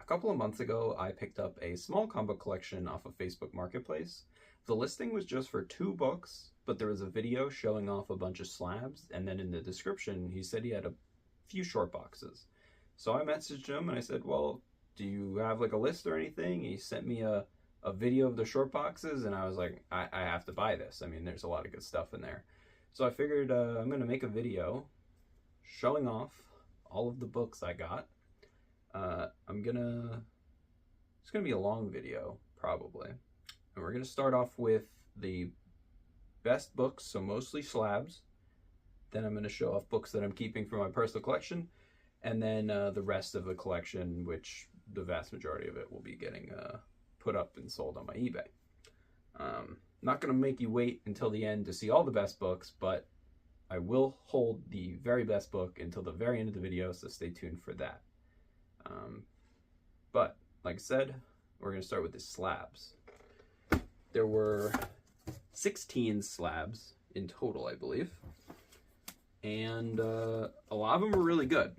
couple of months ago, I picked up a small comic book collection off of Facebook Marketplace. The listing was just for 2 books, but there was a video showing off a bunch of slabs, and then in the description, he said he had a few short boxes. So I messaged him and I said, well, do you have like a list or anything? He sent me a video of the short boxes, and I was like, I have to buy this. I mean, there's a lot of good stuff in there. So I figured I'm going to make a video showing off all of the books I got. It's gonna be a long video, probably. And we're gonna start off with the best books, so mostly slabs. Then I'm gonna show off books that I'm keeping for my personal collection. And then the rest of the collection, which the vast majority of it will be getting put up and sold on my eBay. Not gonna make you wait until the end to see all the best books, but I will hold the very best book until the very end of the video, so stay tuned for that. But like I said, we're going to start with the slabs. There were 16 slabs in total, I believe. And a lot of them were really good.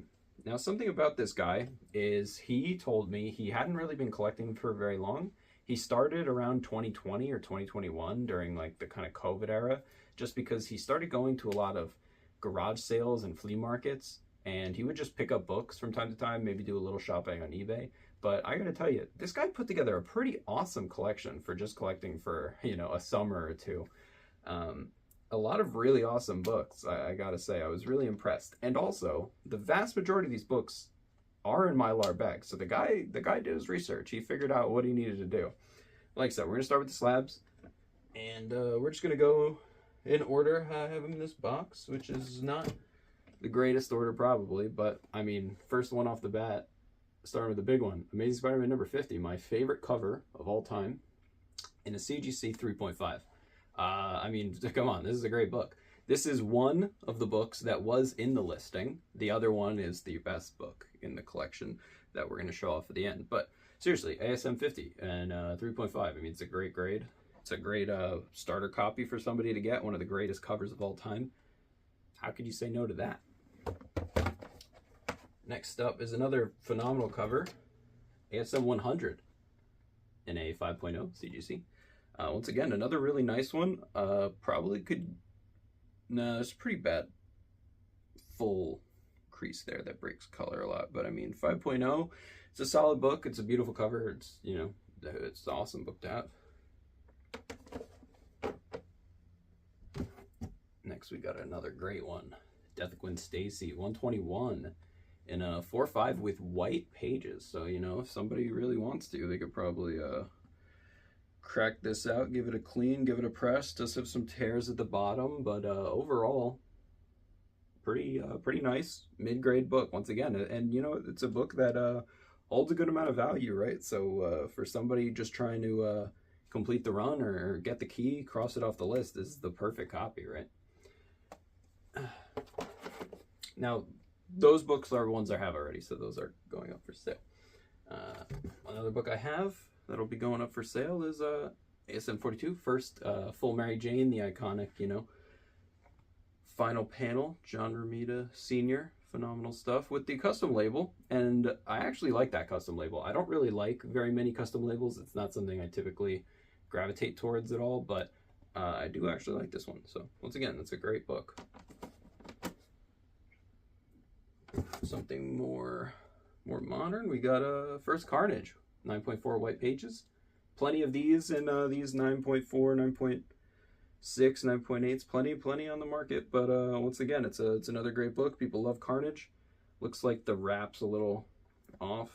Now, something about this guy is he told me he hadn't really been collecting for very long. He started around 2020 or 2021 during like the kind of COVID era, just because he started going to a lot of garage sales and flea markets, and he would just pick up books from time to time, maybe do a little shopping on eBay. But I gotta tell you, this guy put together a pretty awesome collection for just collecting for, a summer or two. A lot of really awesome books, I gotta say. I was really impressed. And also, the vast majority of these books are in Mylar bags. So the guy did his research. He figured out what he needed to do. Like I said, we're gonna start with the slabs, and we're just gonna go in order I have them in this box, which is not the greatest order probably, but I mean, first one off the bat, starting with the big one, Amazing Spider-Man number 50, my favorite cover of all time, in a CGC 3.5. I mean, come on, this is a great book. This is one of the books that was in the listing. The other one is the best book in the collection that we're going to show off at the end. But seriously, ASM 50 and 3.5, I mean, it's a great grade. It's a great starter copy for somebody to get, one of the greatest covers of all time. How could you say no to that? Next up is another phenomenal cover, ASM 100 in a 5.0 CGC. Once again, another really nice one. Probably could... No, it's pretty bad full crease there that breaks color a lot. But I mean, 5.0, it's a solid book. It's a beautiful cover. It's, it's an awesome book to have. Next, we got another great one. Death of Gwen Stacy, 121 in a 4.5 with white pages. So, if somebody really wants to, they could probably crack this out, give it a clean, give it a press. Does have some tears at the bottom, but overall, pretty nice mid-grade book once again. And it's a book that holds a good amount of value, right? So for somebody just trying to complete the run or get the key, cross it off the list, this is the perfect copy, right? Now, those books are ones I have already, so those are going up for sale. Another book I have that'll be going up for sale is ASM 42, first full Mary Jane, the iconic, final panel, John Romita Sr., phenomenal stuff with the custom label. And I actually like that custom label. I don't really like very many custom labels. It's not something I typically gravitate towards at all, but I do actually like this one. So once again, it's a great book. Something more modern, we got First Carnage, 9.4 white pages. Plenty of these in these 9.4, 9.6, 9.8s. Plenty on the market. But once again, it's another great book. People love Carnage. Looks like the wrap's a little off,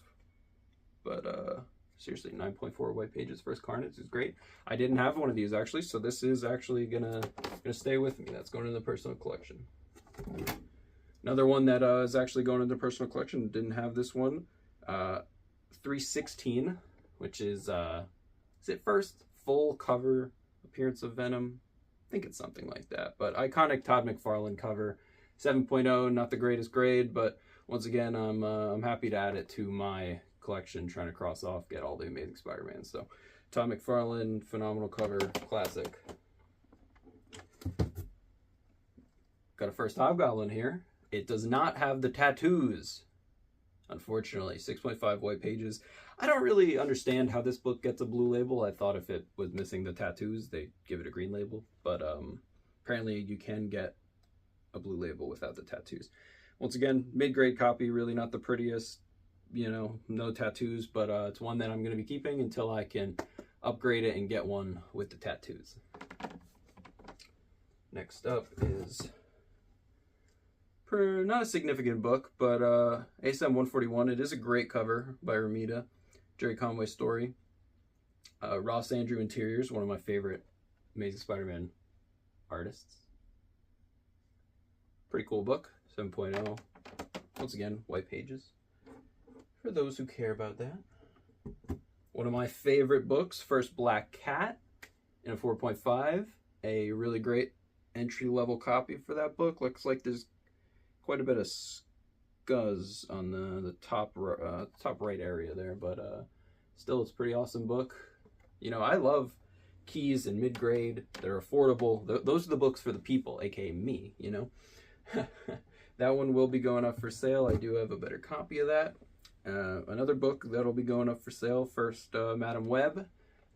but seriously, 9.4 white pages. First Carnage is great. I didn't have one of these actually, so this is actually gonna stay with me. That's going in the personal collection. Another one that is actually going into personal collection, didn't have this one. 316, which is it first full cover appearance of Venom? I think it's something like that. But iconic Todd McFarlane cover, 7.0, not the greatest grade, but once again, I'm happy to add it to my collection, trying to cross off, get all the Amazing Spider-Man. So, Todd McFarlane, phenomenal cover, classic. Got a First Hobgoblin here. It does not have the tattoos Unfortunately, 6.5 white pages. I don't really understand how this book gets a blue label. I thought if it was missing the tattoos, they'd give it a green label. But apparently you can get a blue label without the tattoos. Once again, mid-grade copy, really not the prettiest, you know, no tattoos, but it's one that I'm going to be keeping until I can upgrade it and get one with the tattoos. Next up is not a significant book, but ASM 141. It is a great cover by Romita, Jerry Conway story. Ross Andru Interiors, one of my favorite Amazing Spider-Man artists. Pretty cool book, 7.0. Once again, white pages, for those who care about that. One of my favorite books, First Black Cat, in a 4.5. A really great entry-level copy for that book. Looks like there's quite a bit of scuzz on the top right area there, but still, it's a pretty awesome book. You know, I love keys in mid-grade. They're affordable. Those are the books for the people, aka me, you know. That one will be going up for sale. I do have a better copy of that. Another book that'll be going up for sale, First Madam Web,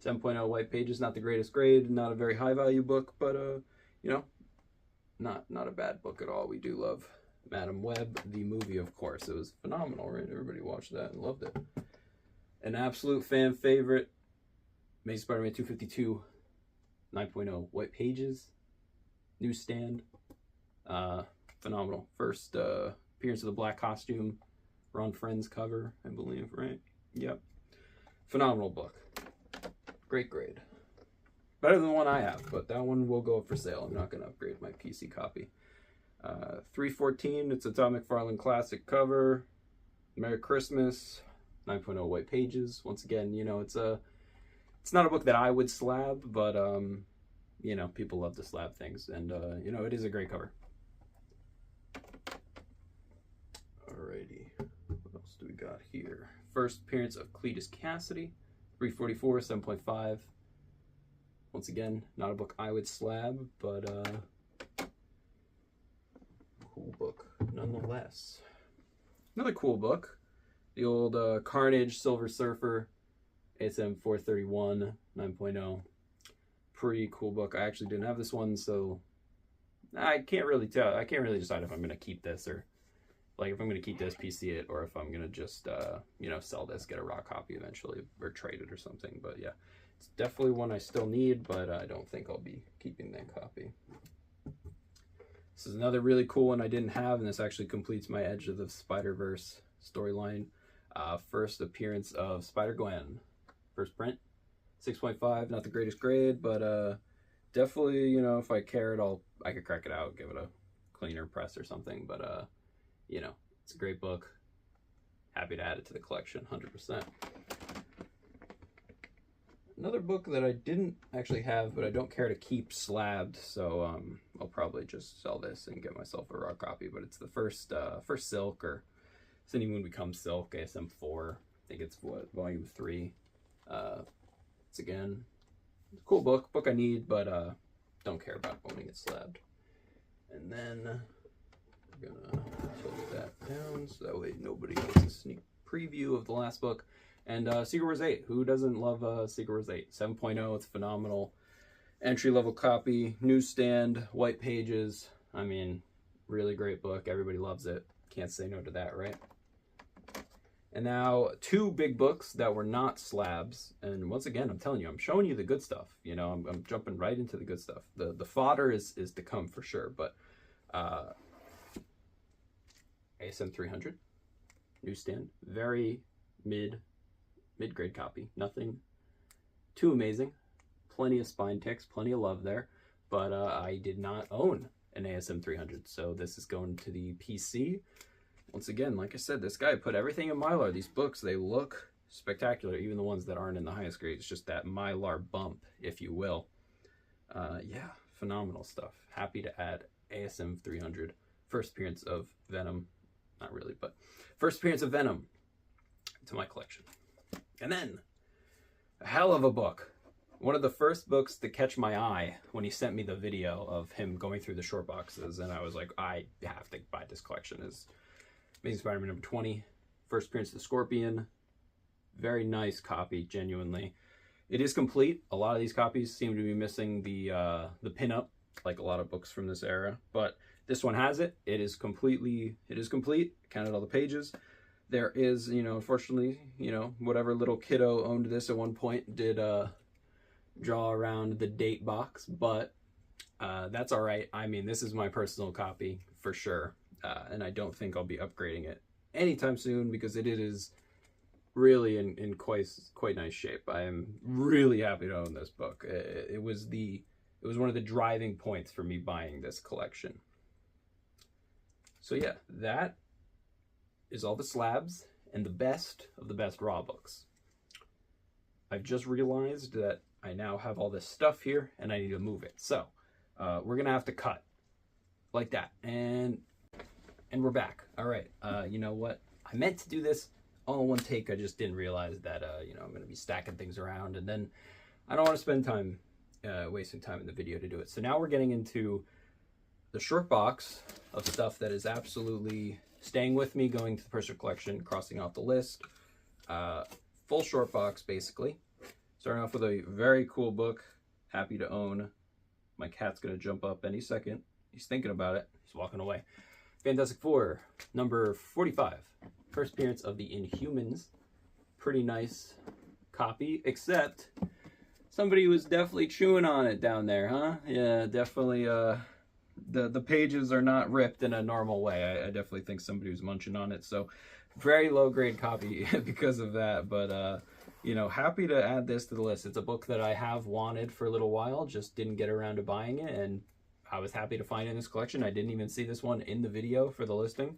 7.0 white pages. Not the greatest grade, not a very high value book, but you know, not a bad book at all. We do love Madam Web, the movie, of course. It was phenomenal, right? Everybody watched that and loved it. An absolute fan favorite, Amazing Spider-Man 252, 9.0 white pages, newsstand. Phenomenal. First appearance of the black costume, Ron Friends cover, I believe, right? Yep. Phenomenal book. Great grade. Better than the one I have, but that one will go up for sale. I'm not going to upgrade my PC copy. 314, it's a Todd McFarlane classic cover. Merry Christmas, 9.0 white pages. Once again, you know, it's not a book that I would slab, but you know, people love to slab things, and you know, it is a great cover. Alrighty, what else do we got here? First appearance of Cletus Cassidy, 344, 7.5. Once again, not a book I would slab, but cool book nonetheless. Another cool book, the old Carnage Silver Surfer, ASM 431, 9.0. Pretty cool book. I actually didn't have this one, so I can't really tell. I can't really decide if I'm going to keep this, or like if I'm going to keep this, PC it, or if I'm going to just, you know, sell this, get a raw copy eventually, or trade it or something. But yeah, it's definitely one I still need, but I don't think I'll be keeping that copy. This is another really cool one I didn't have, and this actually completes my Edge of the Spider-Verse storyline. First appearance of Spider-Gwen. First print. 6.5, not the greatest grade, but definitely, you know, if I cared, I could crack it out, give it a cleaner press or something, but you know, it's a great book. Happy to add it to the collection, 100%. Another book that I didn't actually have, but I don't care to keep slabbed, so I'll probably just sell this and get myself a raw copy, but it's the first Silk, or Cindy Moon Becomes Silk, ASM 4. I think it's, what, volume 3. It's again, it's a cool book I need, but don't care about owning it slabbed. And then I'm gonna close that down so that way nobody gets a sneak preview of the last book. And Secret Wars 8. Who doesn't love Secret Wars 8? 7.0, it's phenomenal. Entry-level copy, newsstand, white pages. I mean, really great book. Everybody loves it. Can't say no to that, right? And now, two big books that were not slabs. And once again, I'm telling you, I'm showing you the good stuff. You know, I'm jumping right into the good stuff. The fodder is to come for sure. But ASM 300, newsstand, very mid-grade copy. Nothing too amazing. Plenty of spine ticks, plenty of love there. But I did not own an ASM 300, so this is going to the PC. Once again, like I said, this guy put everything in Mylar. These books, they look spectacular, even the ones that aren't in the highest grade. It's just that Mylar bump, if you will. Yeah, phenomenal stuff. Happy to add ASM 300. First appearance of Venom. Not really, but first appearance of Venom to my collection. And then, a hell of a book. One of the first books to catch my eye when he sent me the video of him going through the short boxes, and I was like, I have to buy this collection, is Amazing Spider-Man number 20, First appearance of the Scorpion. Very nice copy, genuinely. It is complete. A lot of these copies seem to be missing the pinup, like a lot of books from this era. But this one has it. It is complete. Counted all the pages. There is, unfortunately, whatever little kiddo owned this at one point did draw around the date box, but that's all right. I mean, this is my personal copy for sure, and I don't think I'll be upgrading it anytime soon because it is really in quite nice shape. I am really happy to own this book. It was one of the driving points for me buying this collection. So yeah, that is all the slabs and the best of the best raw books. I've just realized that I now have all this stuff here and I need to move it. So we're gonna have to cut like that, and we're back. All right, you know what? I meant to do this all in one take. I just didn't realize that I'm gonna be stacking things around, and then I don't want to spend time wasting time in the video to do it. So now we're getting into the short box of stuff that is absolutely staying with me, going to the Purser collection, crossing off the list. Full short box, basically. Starting off with a very cool book. Happy to own. My cat's going to jump up any second. He's thinking about it. He's walking away. Fantastic Four, number 45. First appearance of the Inhumans. Pretty nice copy, except somebody was definitely chewing on it down there, huh? Yeah, definitely. The pages are not ripped in a normal way. I definitely think somebody was munching on it. So very low grade copy because of that. But happy to add this to the list. It's a book that I have wanted for a little while, just didn't get around to buying it, and I was happy to find it in this collection. I didn't even see this one in the video for the listing.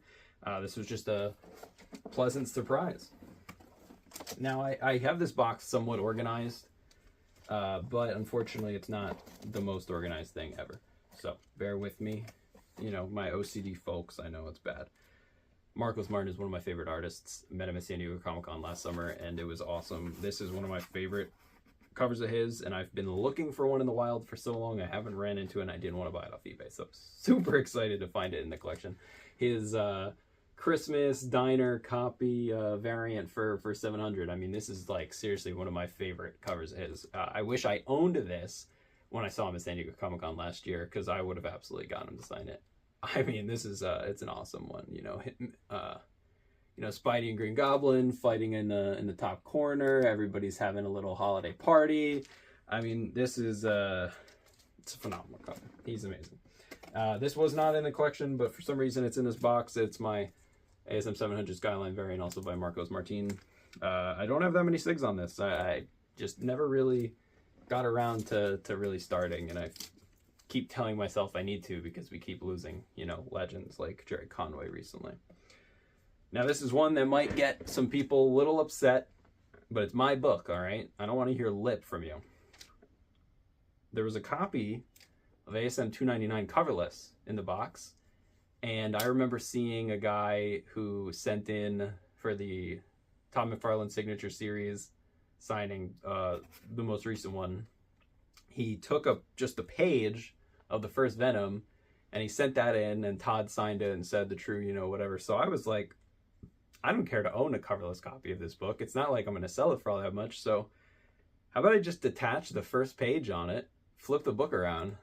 This was just a pleasant surprise. Now I have this box somewhat organized, but unfortunately it's not the most organized thing ever. So bear with me. My OCD folks, I know it's bad. Marcos Martin is one of my favorite artists. Met him at San Diego Comic-Con last summer, and it was awesome. This is one of my favorite covers of his, and I've been looking for one in the wild for so long. I haven't ran into it, and I didn't want to buy it off eBay, so I'm super excited to find it in the collection. His Christmas diner copy variant for 700. I mean, this is like seriously one of my favorite covers of his. I wish I owned this when I saw him at San Diego Comic-Con last year, because I would have absolutely gotten him to sign it. I mean, this is it's an awesome one. Spidey and Green Goblin fighting in the top corner. Everybody's having a little holiday party. I mean, this is it's a phenomenal cover. He's amazing. This was not in the collection, but for some reason it's in this box. It's my ASM 700 Skyline variant, also by Marcos Martin. I don't have that many SIGs on this. I just never really got around to really starting, and I keep telling myself I need to because we keep losing, legends like Jerry Conway recently. Now this is one that might get some people a little upset, but it's my book, all right? I don't want to hear lip from you. There was a copy of ASM 299 coverless in the box, and I remember seeing a guy who sent in for the Todd McFarlane Signature Series signing, the most recent one. He took just a page of the first Venom, and he sent that in, and Todd signed it and said the true, whatever. So I was like, I don't care to own a coverless copy of this book. It's not like I'm going to sell it for all that much. So how about I just detach the first page on it, flip the book around,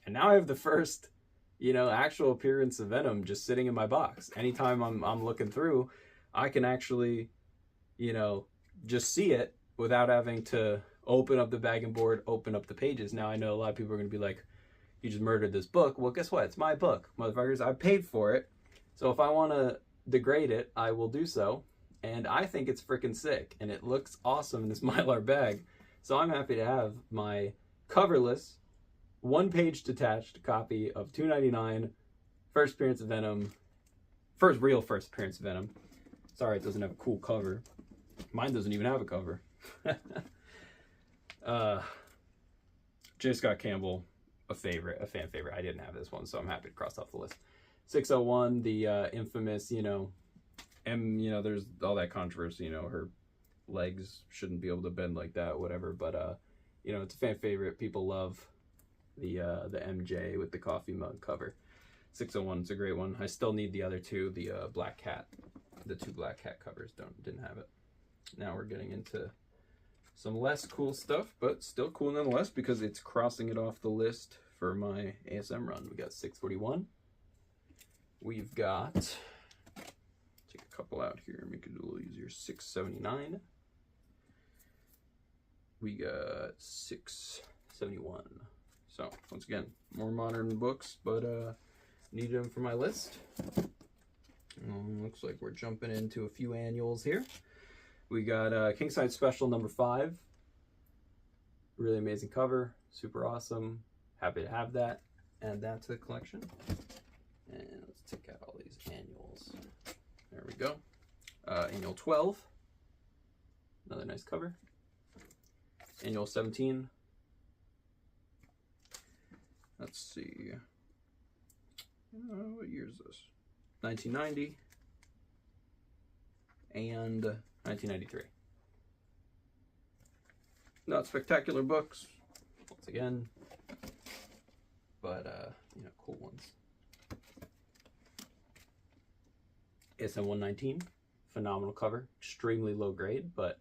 and now I have the first, actual appearance of Venom just sitting in my box. Anytime I'm looking through, I can actually, just see it without having to open up the bag and board, open up the pages. Now I know a lot of people are going to be like, you just murdered this book. Well, guess what? It's my book, motherfuckers. I paid for it. So if I want to degrade it, I will do so. And I think it's freaking sick. And it looks awesome in this Mylar bag. So I'm happy to have my coverless, one-page detached copy of 299, first appearance of Venom. Real first appearance of Venom. Sorry, it doesn't have a cool cover. Mine doesn't even have a cover. J. Scott Campbell, a fan favorite. I didn't have this one, so I'm happy to cross off the list. 601, the infamous, there's all that controversy, her legs shouldn't be able to bend like that, whatever. But it's a fan favorite. People love the MJ with the coffee mug cover. 601, it's a great one. I still need the other two, the Black Cat, the two Black Cat covers didn't have it. Now we're getting into some less cool stuff, but still cool nonetheless because it's crossing it off the list for my ASM run. We got 641. We've got, take a couple out here, make it a little easier, 679. We got 671. So once again, more modern books, but needed them for my list. Looks like we're jumping into a few annuals here. We got Kingside Special number 5. Really amazing cover, super awesome. Happy to have that. Add that to the collection. And let's take out all these annuals. There we go. Annual 12. Another nice cover. Annual 17. Let's see. What year is this? 1990 and 1993. Not spectacular books, once again, but you know, cool ones. ASM 119, phenomenal cover, extremely low grade, but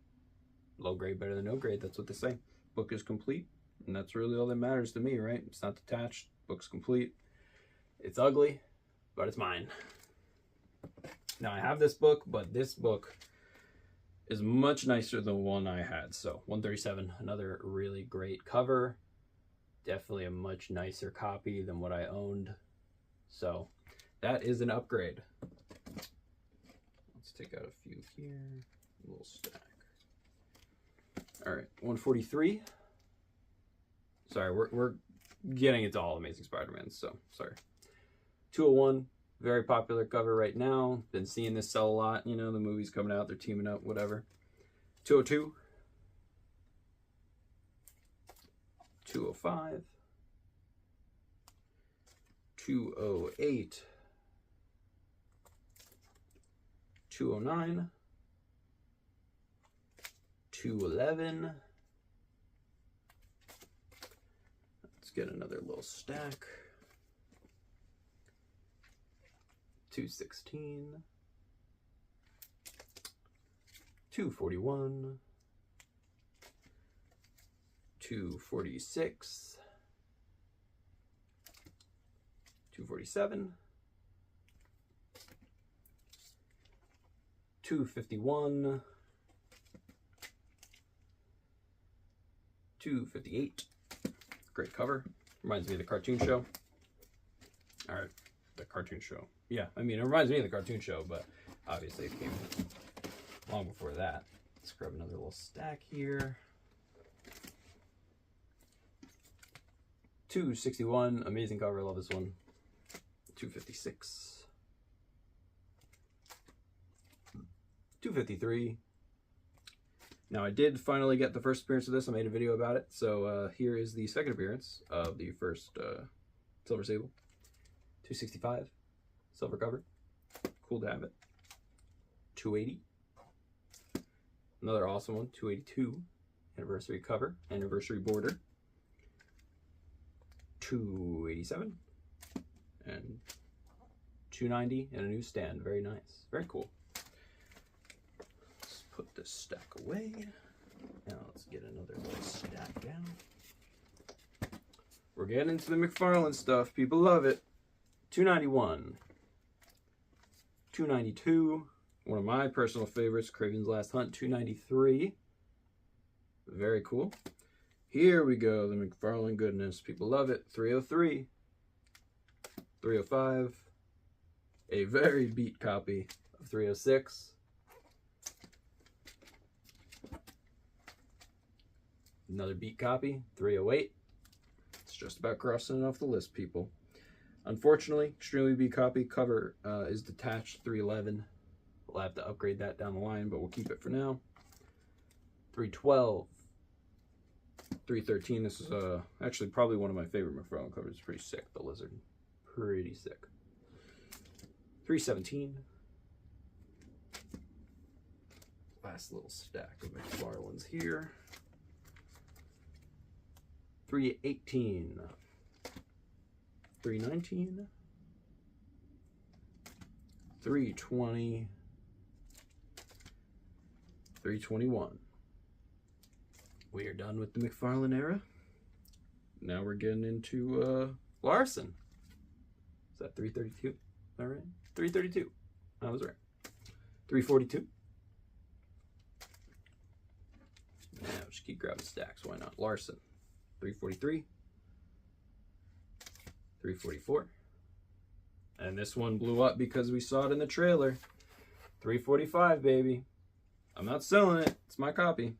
low grade better than no grade. That's what they say. Book is complete, and that's really all that matters to me, right? It's not detached. Book's complete. It's ugly, but it's mine. Now I have this book, but this book is much nicer than the one I had. So 137, another really great cover. Definitely a much nicer copy than what I owned. So that is an upgrade. Let's take out a few here. A little stack. All right, 143. Sorry, we're getting into all Amazing Spider-Man, so sorry. 201, very popular cover right now. Been seeing this sell a lot. You know, the movie's coming out, they're teaming up, whatever. 202. 205. 208. 209. 211. Let's get another little stack. 216. 241. 246. 247. 251. 258. Great cover. Reminds me of the cartoon show. Alright, the cartoon show. Yeah, I mean, it reminds me of the cartoon show, but obviously it came long before that. Let's grab another little stack here. 261. Amazing cover. I love this one. 256. 253. Now, I did finally get the first appearance of this. I made a video about it. So here is the second appearance of the first Silver Sable. 265. Silver cover. Cool to have it. 280. Another awesome one. 282. Anniversary cover. Anniversary border. 287. And 290 and a new stand. Very nice. Very cool. Put this stack away. Now let's get another little stack down. We're getting into the McFarlane stuff. People love it. 291. 292. One of my personal favorites, Kraven's Last Hunt. 293. Very cool. Here we go. The McFarlane goodness. People love it. 303. 305. A very beat copy of 306. Another beat copy, 308. It's just about crossing it off the list, people. Unfortunately, extremely beat copy. Cover is detached, 311. We'll have to upgrade that down the line, but we'll keep it for now. 312. 313. This is actually probably one of my favorite McFarlane covers. It's pretty sick, the lizard. Pretty sick. 317. Last little stack of McFarlane's here. 318, 319, 320, 321. We are done with the McFarlane era. Now we're getting into Larson. Is that 332? Is that right? 332. I was right. 342. Now just keep grabbing stacks. Why not? Larson. 343. 344. And this one blew up because we saw it in the trailer. 345, baby. I'm not selling it. It's my copy.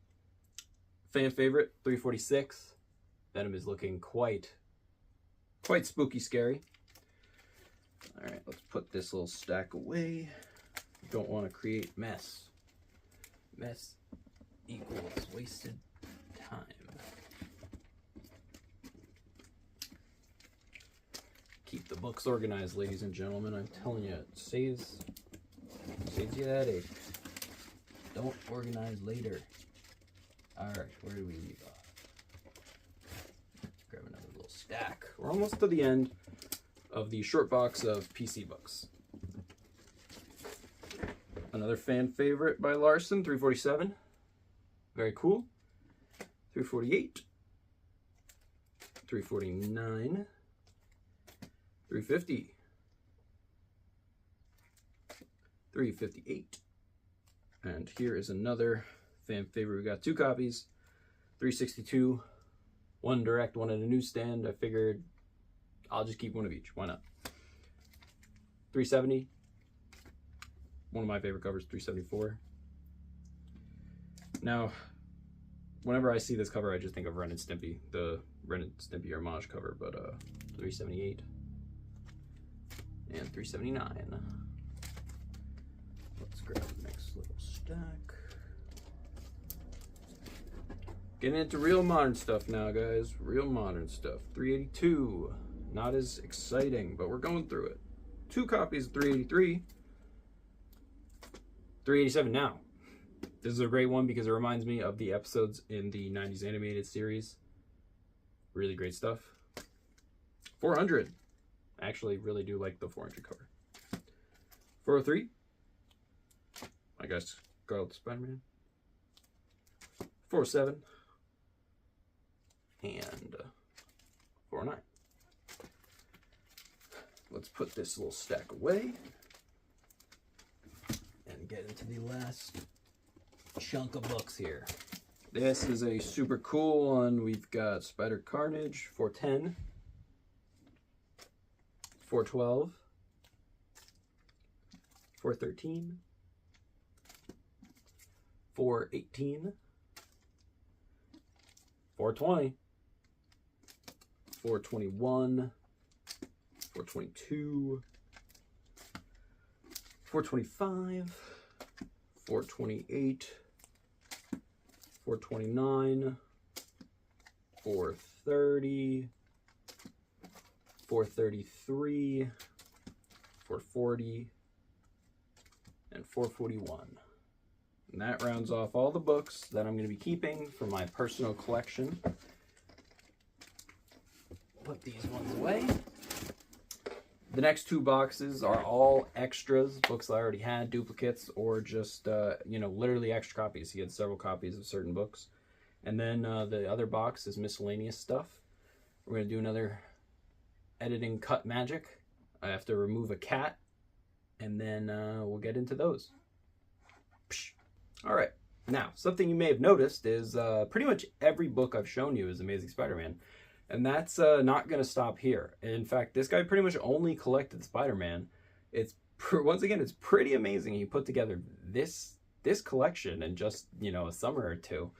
Fan favorite, 346. Venom is looking quite spooky scary. All right, let's put this little stack away. Don't want to create mess. Mess equals wasted time. Keep the books organized, ladies and gentlemen. I'm telling you, it saves you that headache. Don't organize later. All right, where do we leave off? Grab another little stack. We're almost to the end of the short box of PC books. Another fan favorite by Larson, 347. Very cool. 348. 349. 350. 358. And here is another fan favorite. We got two copies. 362. One direct, one at a newsstand. I figured I'll just keep one of each. Why not? 370. One of my favorite covers, 374. Now, whenever I see this cover, I just think of Ren and Stimpy, the Ren and Stimpy homage cover, but 378 and 379. Let's grab the next little stack. Getting into real modern stuff now, guys. Real modern stuff. 382. Not as exciting, but we're going through it. Two copies of 383. 387 now. This is a great one because it reminds me of the episodes in the 90s animated series. Really great stuff. 400. I actually really do like the 400 cover. 403. I guess Scarlet Spider-Man. 407. And 409. Let's put this little stack away and get into the last chunk of books here. This is a super cool one. We've got Spider Carnage, 410, 412, 413, 418, 420, 421, 422, 425, 428, 429, 430, 433, 440, and 441. And that rounds off all the books that I'm going to be keeping for my personal collection. Put these ones away. The next two boxes are all extras, books I already had, duplicates, or just, literally extra copies. He had several copies of certain books. And then the other box is miscellaneous stuff. We're going to do another editing cut magic. I have to remove a cat, and then we'll get into those. Psh. All right. Now, something you may have noticed is pretty much every book I've shown you is Amazing Spider-Man. And that's not going to stop here. In fact, this guy pretty much only collected Spider-Man. It's once again, it's pretty amazing. He put together this collection in just, a summer or two.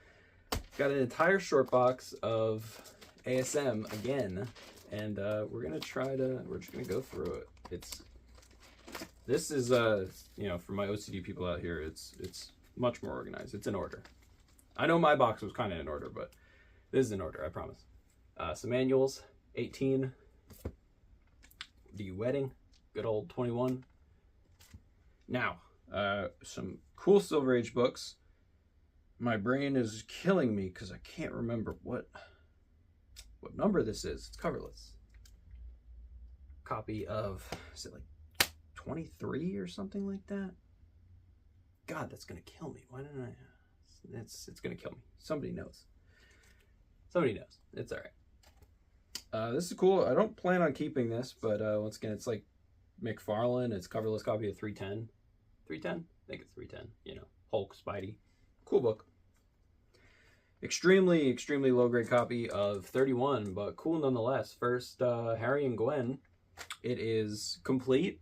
Got an entire short box of ASM again, and we're just gonna go through it. This is for my OCD people out here, it's much more organized. It's in order. I know my box was kind of in order, but this is in order, I promise. Some manuals, 18. The Wedding, good old 21. Now, some cool Silver Age books. My brain is killing me because I can't remember what number this is. It's coverless. Copy of, is it like 23 or something like that? God, that's gonna kill me. Why didn't I? It's gonna kill me. Somebody knows. Somebody knows. It's all right. This is cool. I don't plan on keeping this, but once again, it's like McFarlane. It's coverless copy of 310. 310? I think it's 310. You know, Hulk, Spidey. Cool book. Extremely low grade copy of 31, but cool nonetheless. First, Harry and Gwen. It is complete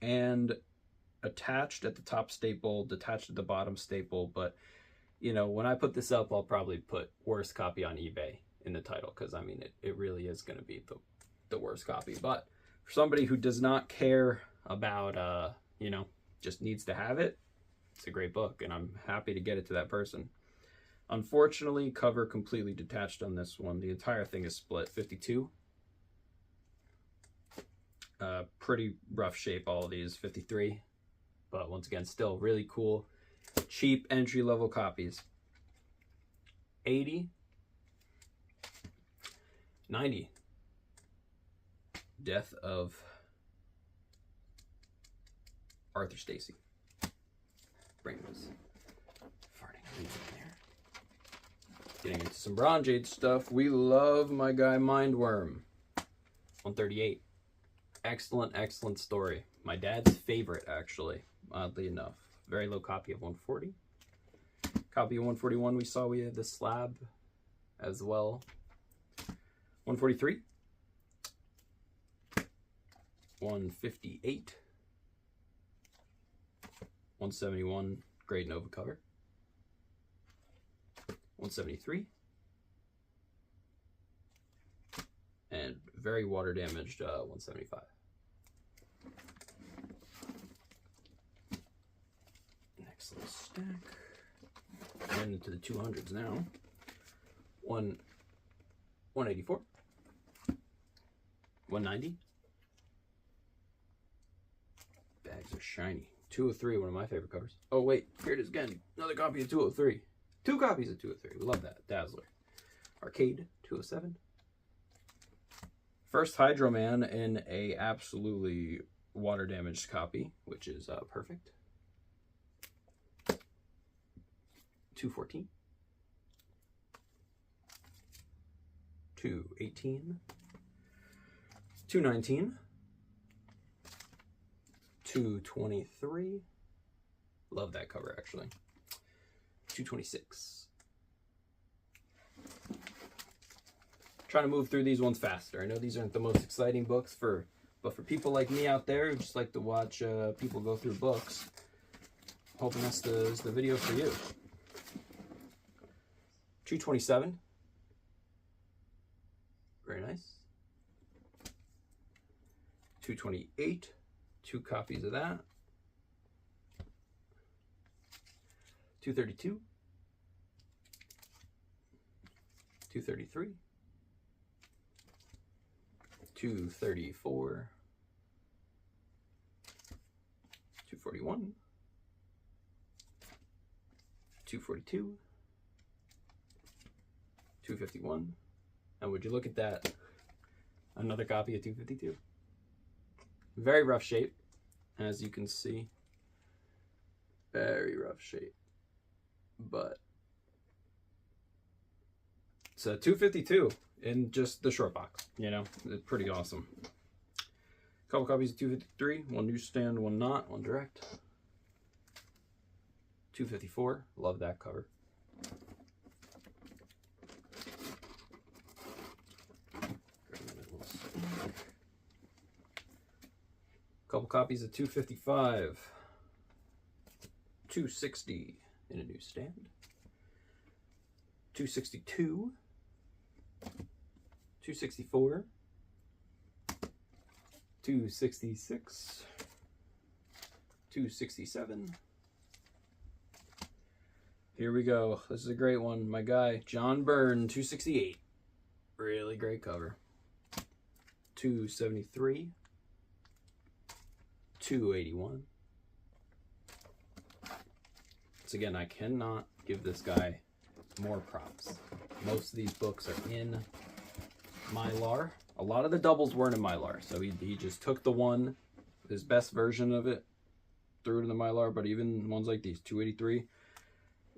and attached at the top staple, detached at the bottom staple, but you know, when I put this up, I'll probably put worst copy on eBay in the title, because I mean, it really is going to be the worst copy. But for somebody who does not care about, you know, just needs to have it, it's a great book, and I'm happy to get it to that person. Unfortunately, cover completely detached on this one. The entire thing is split. 52. Pretty rough shape, all of these. 53. But once again, still really cool. Cheap entry-level copies. 80. 90. Death of Arthur Stacy. Bring this farting in there. Getting into some Bronze Age stuff. We love my guy Mindworm. 138. Excellent story. My dad's favorite, actually, oddly enough. Very low copy of 140. Copy of 141 we saw, we had the slab as well. 143. 158. 171, grade Nova cover. 173. And very water damaged 175. Next little stack. Getting into the 200s now. 184. 190. Bags are shiny. 203, one of my favorite covers. Oh wait, here it is again. Another copy of 203. 2 copies of 203. We love that. Dazzler. Arcade 207. First Hydro Man in a absolutely water damaged copy, which is perfect. 214. 218. 219. 223. Love that cover, actually. 226. Trying to move through these ones faster. I know these aren't the most exciting books but for people like me out there who just like to watch people go through books, hoping that's the video for you. 227. Very nice. 228. 2 copies of that. 232. 233. 234. 241. 242. 251. And would you look at that? Another copy of 252. Very rough shape, as you can see. Very rough shape. But it's a 252 in just the short box, you know, it's pretty awesome. Couple copies of 253, one newsstand, one not, one direct. 254, love that cover. Couple copies of 255. 260 in a newsstand. 262. 264. 266. 267. Here we go. This is a great one. My guy, John Byrne, 268. Really great cover. 273. 281. Once again, I cannot give this guy more props. Most of these books are in Mylar. A lot of the doubles weren't in Mylar, so he just took the one, his best version of it, threw it in the Mylar. But even ones like these, 283,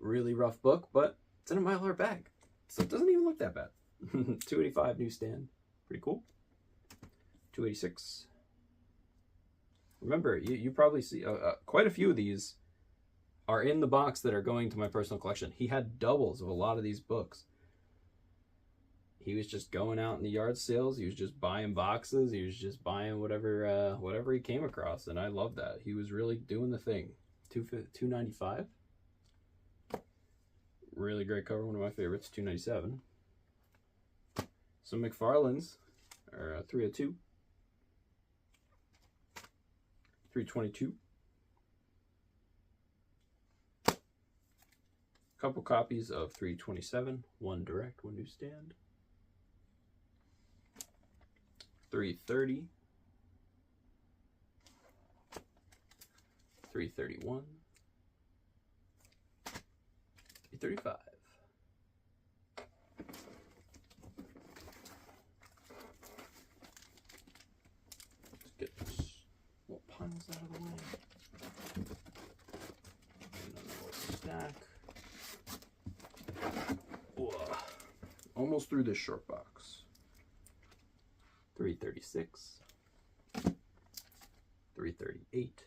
Really rough book, but it's in a Mylar bag, so it doesn't even look that bad. 285 newsstand, pretty cool. 286. Remember, you probably see quite a few of these are in the box that are going to my personal collection. He had doubles of a lot of these books. He was just going out in the yard sales. He was just buying boxes. He was just buying whatever he came across, and I love that. He was really doing the thing. $295. Really great cover. One of my favorites. $297. Some McFarlane's are 302. 322. Couple copies of 327. One direct, one newsstand. 330. 331. 335. Let's get this little piles out of the way. Another little stack. Whoa. Almost through this short box. 336. 338.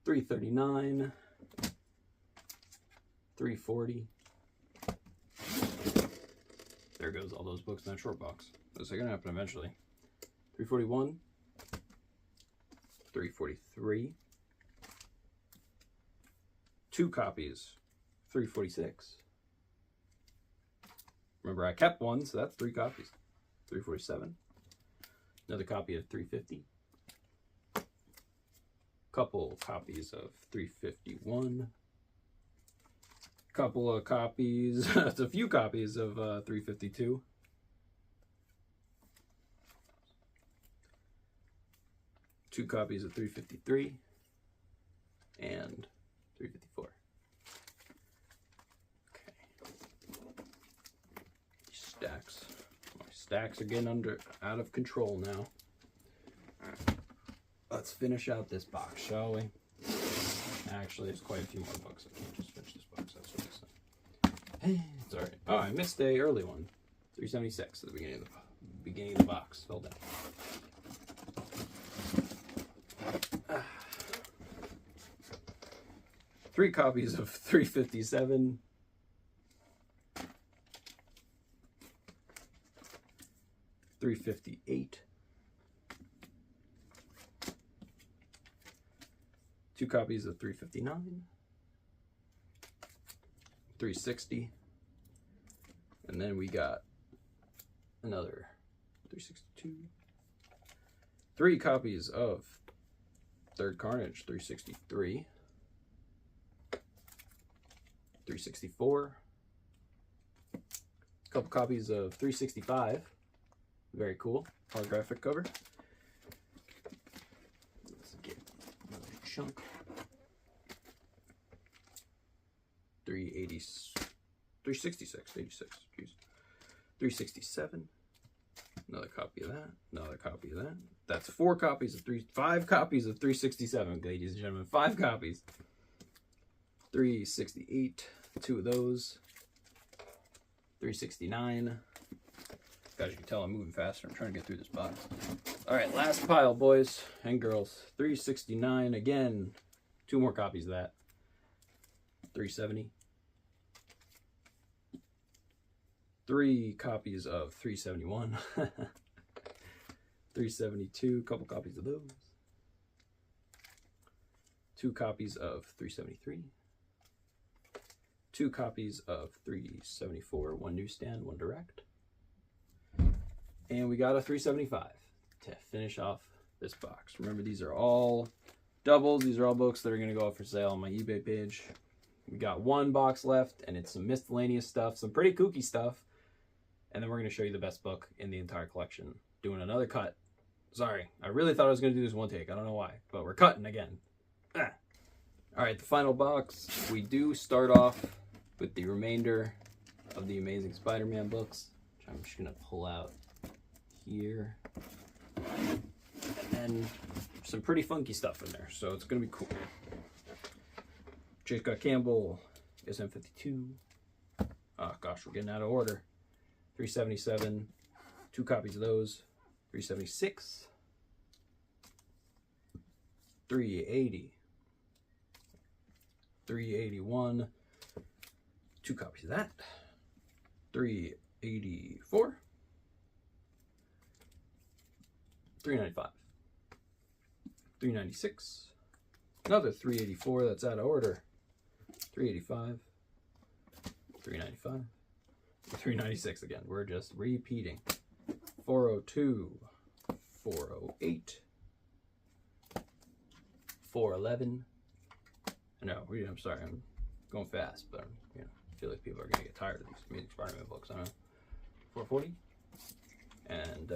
339. 340. There goes all those books in that short box. This is gonna happen eventually. 341. 343. 2 copies. 346. Remember, I kept one, so that's 3 copies. 347. Another copy of 350. Couple copies of 351. Couple of copies, it's a few copies of 352. Two copies of 353 and 354. Okay. Stacks. My stacks are getting out of control now. Let's finish out this box, shall we? Actually, there's quite a few more books. I can't just finish this box. That's what I said. It's all right. Oh, I missed a early one. 376 at the beginning of the box. Fell down. 3 copies of 357. 358. 2 copies of 359. 360. And then we got another 362. 3 copies of Third Carnage, 363. 364. A couple copies of 365. Very cool. Holographic cover. Let's get another chunk. 366. 86. Jeez. 367. Another copy of that. Another copy of that. That's 5 copies of 367, ladies and gentlemen. 5 copies. 368. 2 of those. 369. Guys, you can tell I'm moving faster. I'm trying to get through this box. All right, last pile, boys and girls. 369 again. 2 more copies of that. 370. 3 copies of 371. 372. Couple copies of those. 2 copies of 373. 2 copies of 374. 1 newsstand, 1 direct. And we got a 375 to finish off this box. Remember, these are all doubles. These are all books that are going to go up for sale on my eBay page. We got 1 box left, and it's some miscellaneous stuff, some pretty kooky stuff. And then we're going to show you the best book in the entire collection. Doing another cut. Sorry, I really thought I was going to do this one take. I don't know why, but we're cutting again. All right, the final box. We do start off with the remainder of the Amazing Spider-Man books, which I'm just going to pull out here. And then some pretty funky stuff in there, so it's going to be cool. J. Scott Campbell, ASM52. Oh gosh, we're getting out of order. 377, 2 copies of those. 376, 380, 381, 2 copies of that. 384, 395, 396, another 384 that's out of order. 385, 395, 396 again. We're just repeating. 402, 408, 411. No, I'm sorry, I'm going fast, but I feel like people are gonna get tired of these Amazing Spider-Man books. I don't know. 440 and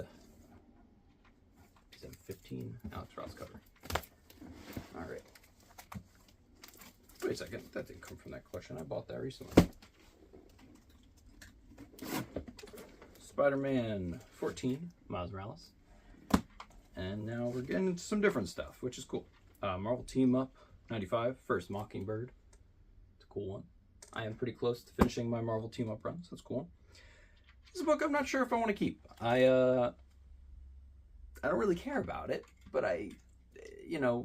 715. Alex Ross cover. All right. Wait a second, that didn't come from that collection. I bought that recently. Spider-Man 14, Miles Morales. And now we're getting into some different stuff, which is cool. Marvel Team Up 95, First Mockingbird. It's a cool one. I am pretty close to finishing my Marvel Team Up run, so it's cool. This is a book I'm not sure if I want to keep. I don't really care about it, but I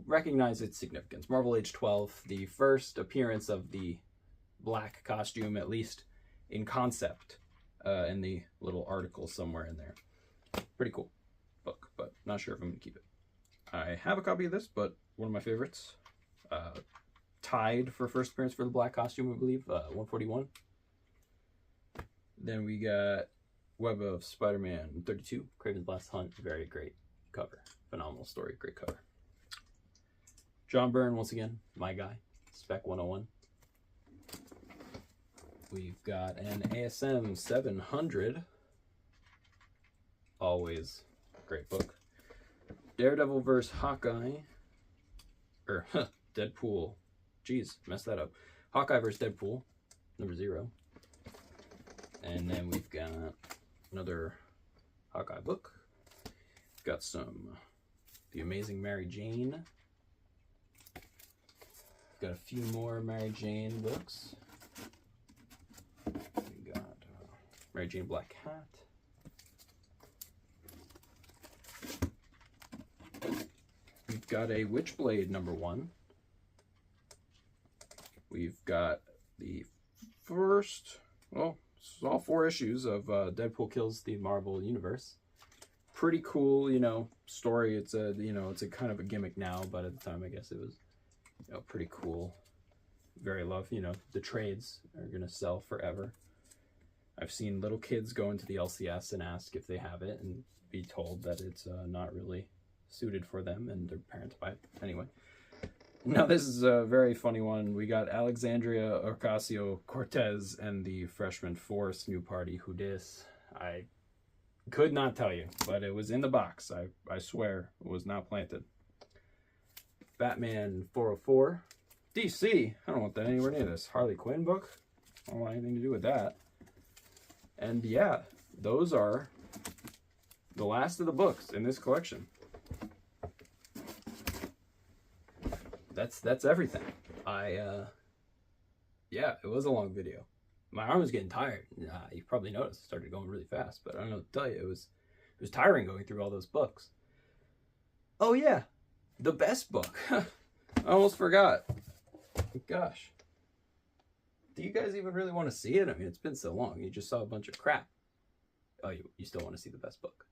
recognize its significance. Marvel Age 12, the first appearance of the black costume, at least in concept, in the little article somewhere in there. Pretty cool book, but not sure if I'm going to keep it. I have a copy of this, but one of my favorites. Tied for first appearance for the black costume, I believe, 141. Then we got Web of Spider-Man 32, Kraven's Last Hunt. Very great cover. Phenomenal story, great cover. John Byrne, once again, my guy. Spec 101. We've got an ASM 700. Always a great book. Daredevil vs. Hawkeye. Deadpool. Jeez, messed that up. Hawkeye vs. Deadpool, number 0. And then we've got another Hawkeye book. We've got some The Amazing Mary Jane. Got a few more Mary Jane books. We got Mary Jane Black Hat. We've got a Witchblade number 1. We've got the first, well, this is all 4 issues of Deadpool Kills the Marvel Universe. Pretty cool, story. It's a, it's a kind of a gimmick now, but at the time, I guess it was, pretty cool. Very love, the trades are going to sell forever. I've seen little kids go into the LCS and ask if they have it and be told that it's not really suited for them, and their parents buy it anyway. Now this is a very funny one. We got Alexandria Ocasio-Cortez and the Freshman Force New Party. Who dis? I could not tell you, but it was in the box. I swear it was not planted. Batman 404. DC. I don't want that anywhere near this. Harley Quinn book. I don't want anything to do with that. And yeah, those are the last of the books in this collection. That's everything. Yeah, it was a long video. My arm was getting tired. You probably noticed it started going really fast, but I don't know what to tell you. It was tiring going through all those books. Oh yeah, the best book. I almost forgot. Gosh. Do you guys even really want to see it? I mean, it's been so long. You just saw a bunch of crap. Oh, you still want to see the best book.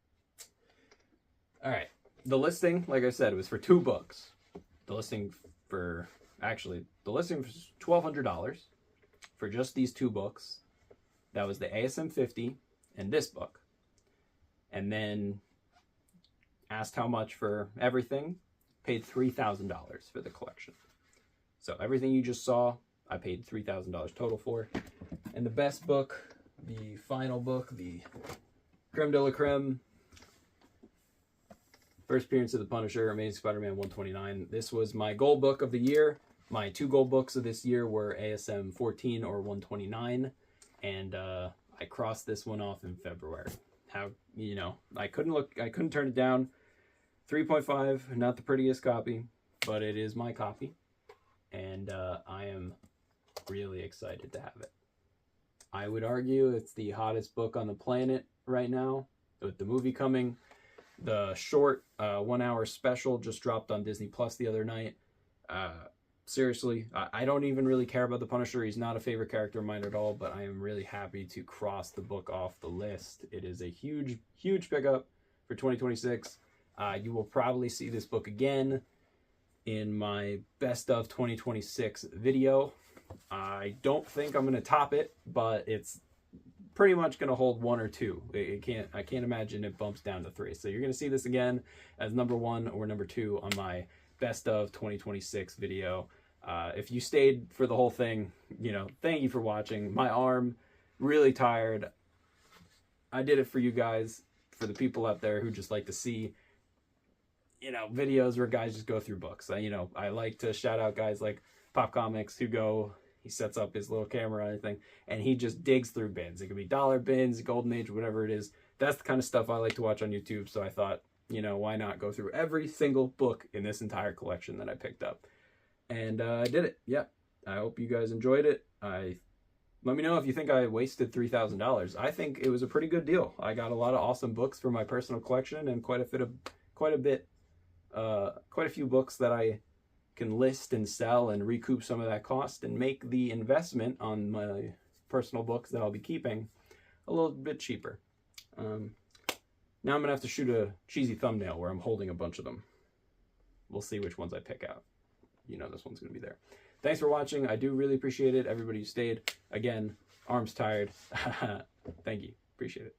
All right. The listing, like I said, it was for 2 books. The listing was $1,200 for just these 2 books. That was the ASM 50 and this book. And then asked how much for everything, paid $3,000 for the collection. So everything you just saw, I paid $3,000 total for. And the best book, the final book, the creme de la creme, first appearance of the Punisher, Amazing Spider-Man 129. This was my gold book of the year. My 2 gold books of this year were ASM 14 or 129. And I crossed this one off in February. I couldn't turn it down. 3.5, not the prettiest copy, but it is my copy. And I am really excited to have it. I would argue it's the hottest book on the planet right now, with the movie coming. The short 1 hour special just dropped on Disney Plus the other night. Seriously, I don't even really care about the Punisher. He's not a favorite character of mine at all, but I am really happy to cross the book off the list. It is a huge, huge pickup for 2026. You will probably see this book again in my best of 2026 video. I don't think I'm going to top it, but it's pretty much going to hold 1 or 2. I can't imagine it bumps down to 3. So you're going to see this again as number 1 or number 2 on my best of 2026 video. If you stayed for the whole thing, you know, thank you for watching. My arm, really tired. I did it for you guys, for the people out there who just like to see, you know, videos where guys just go through books. I like to shout out guys like Pop Comics who he sets up his little camera and everything, and he just digs through bins. It could be dollar bins, Golden Age, whatever it is. That's the kind of stuff I like to watch on YouTube, so I thought, you know, why not go through every single book in this entire collection that I picked up. And I did it. Yeah. I hope you guys enjoyed it. Let me know if you think I wasted $3,000. I think it was a pretty good deal. I got a lot of awesome books for my personal collection, and quite a few books that I can list and sell and recoup some of that cost and make the investment on my personal books that I'll be keeping a little bit cheaper. Now I'm going to have to shoot a cheesy thumbnail where I'm holding a bunch of them. We'll see which ones I pick out. You know this one's going to be there. Thanks for watching. I do really appreciate it. Everybody who stayed. Again, arm's tired. Thank you. Appreciate it.